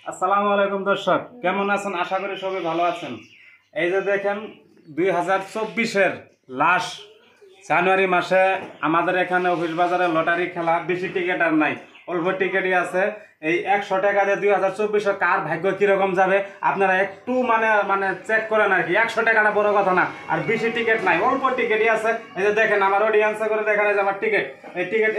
আসসালামু আলাইকুম দর্শক, কেমন আছেন? আশা করি সবাই ভালো আছেন। এই যে দেখেন 2024-এর লাস্ট জানুয়ারি মাসে আমাদের এখানে অফিস বাজারে লটারি খেলা, বেশি টিকিট আর নাই, অল্প টিকিটই আছে। এই 100 টাকা দিয়ে 2024-এ কার ভাগ্য কীরকম যাবে আপনারা একটু মানে চেক করেন আর কি। 100 টাকাটা বড় কথা না, আর বেশি টিকিট নাই, অল্প টিকিটই আছে। এই যে দেখেন আমার অডিয়েন্সে করে দেখেন, এই যে আমার টিকিট,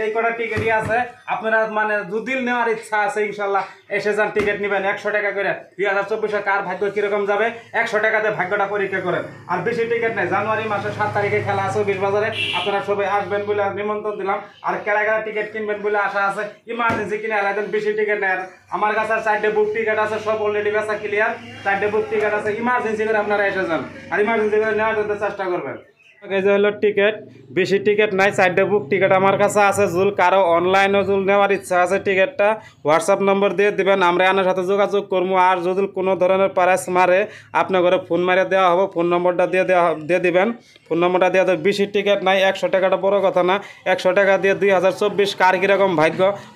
এই কটা টিকিটই আছে। আপনারা মানে যদি নেওয়ার ইচ্ছা আছে ইনশাল্লাহ এসে যান, টিকিট নেবেন 100 টাকা করে। 2024-এ কার ভাগ্য কীরকম যাবে 100 টাকাতে ভাগ্যটা পরীক্ষা করেন। আর বেশি টিকিট নেই, জানুয়ারি মাসের 7 তারিখে খেলা আছে অফিস বাজারে। আপনারা সবাই আসবেন বলে নিমন্ত্রণ দিলাম। আর কারা কারা টিকিট কিনবেন বলে আশা আছে, ইমার্জেন্সি কিনে আলাদেন, বেশি টিকিট নেই। আর আমার কাছে 4টে বুক টিকিট আছে, সব অলরেডি বেচা ক্লিয়ার। 4টে বুক টিকিট আছে, ইমার্জেন্সি করে আপনারা এসে যান, আর ইমার্জেন্সি করে নেওয়ার জন্য চেষ্টা করবেন। এই যে হলো টিকিট, বেশি টিকিট নাই, 4টে বুক টিকিট আমার কাছে আছে। জুল কারো অনলাইনে জুল নেওয়ার ইচ্ছা আছে, টিকিটটা হোয়াটসঅ্যাপ নম্বর দিয়ে দিবেন, আমরা আনার সাথে যোগাযোগ করবো। আর যদি কোনো ধরনের প্রাইস মারে আপনার ঘরে ফোন মারিয়ে দেওয়া হবে, ফোন নম্বরটা দিয়ে দিবেন। ফোন নম্বরটা দিয়ে দেবেন। বেশি টিকিট নাই, 100 টাকাটা বড় কথা না। 100 টাকা দিয়ে 2024 কার কীরকম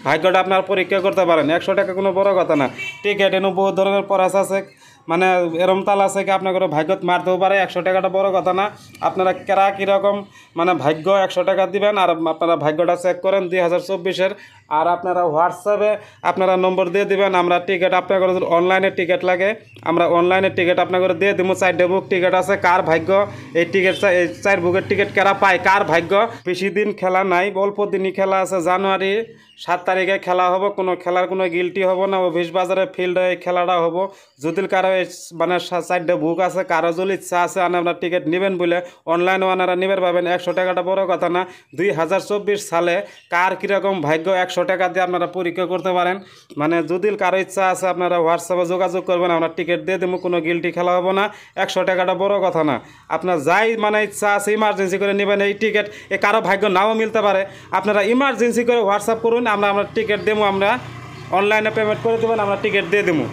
ভাগ্যটা আপনার পরীক্ষা করতে পারেন। 100 টাকা কোনো বড় কথা না। টিকিট এনে বহু ধরনের প্রাইস আছে, মানে এরম তাল আছে কি আপনার করে ভাগ্যত মারতেও পারে। 100 টাকাটা বড় কথা না। আপনারা কেরা কীরকম মানে ভাগ্য 100 টাকা দিবেন, আর আপনারা ভাগ্যটা চেক করেন 2024-এর। আর আপনারা হোয়াটসঅ্যাপে আপনারা নম্বর দিয়ে দিবেন, আমরা টিকিট আপনার করে অনলাইনে টিকিট লাগে, আমরা অনলাইনে টিকিট আপনার করে দিয়ে দিব। 4টে বুক টিকিট আছে, কার ভাগ্য এই টিকিট, এই 4 বুকের টিকিট কারা পায়, কার ভাগ্য। বেশি দিন খেলা নাই, অল্প দিনই খেলা আছে। জানুয়ারি 7 তারিখে খেলা হবে, কোনো খেলার কোনো গিল্টি হবো না। অফিস বাজারে ফিল্ডে এই খেলাটা হবো। যদি কারো মানে 4টে বুক আছে, কারো যদি ইচ্ছা আছে আপনারা টিকিট নেবেন বলে অনলাইনে আপনারা নেবেন পাবেন। 100 টাকাটা বড় কথা না। 2024 সালে কার কীরকম ভাগ্য 100 টাকা দিয়ে আপনারা পরীক্ষা করতে পারেন। মানে যদি কারো ইচ্ছা আছে আপনারা হোয়াটসঅ্যাপে যোগাযোগ করবেন, আমরা টিকিট দিয়ে দেবো, কোনো গিল্টি খেলা হবো না। 100 টাকাটা বড় কথা না। আপনার যাই মানে ইচ্ছা আছে ইমার্জেন্সি করে নেবেন এই টিকিট। কারো ভাগ্য নাও মিলতে পারে, আপনারা ইমার্জেন্সি করে হোয়াটসঅ্যাপ করুন, আমরা টিকিট দেবো, আমরা অনলাইনে পেমেন্ট করে দেবেন, আমরা টিকিট দিয়ে দেবো।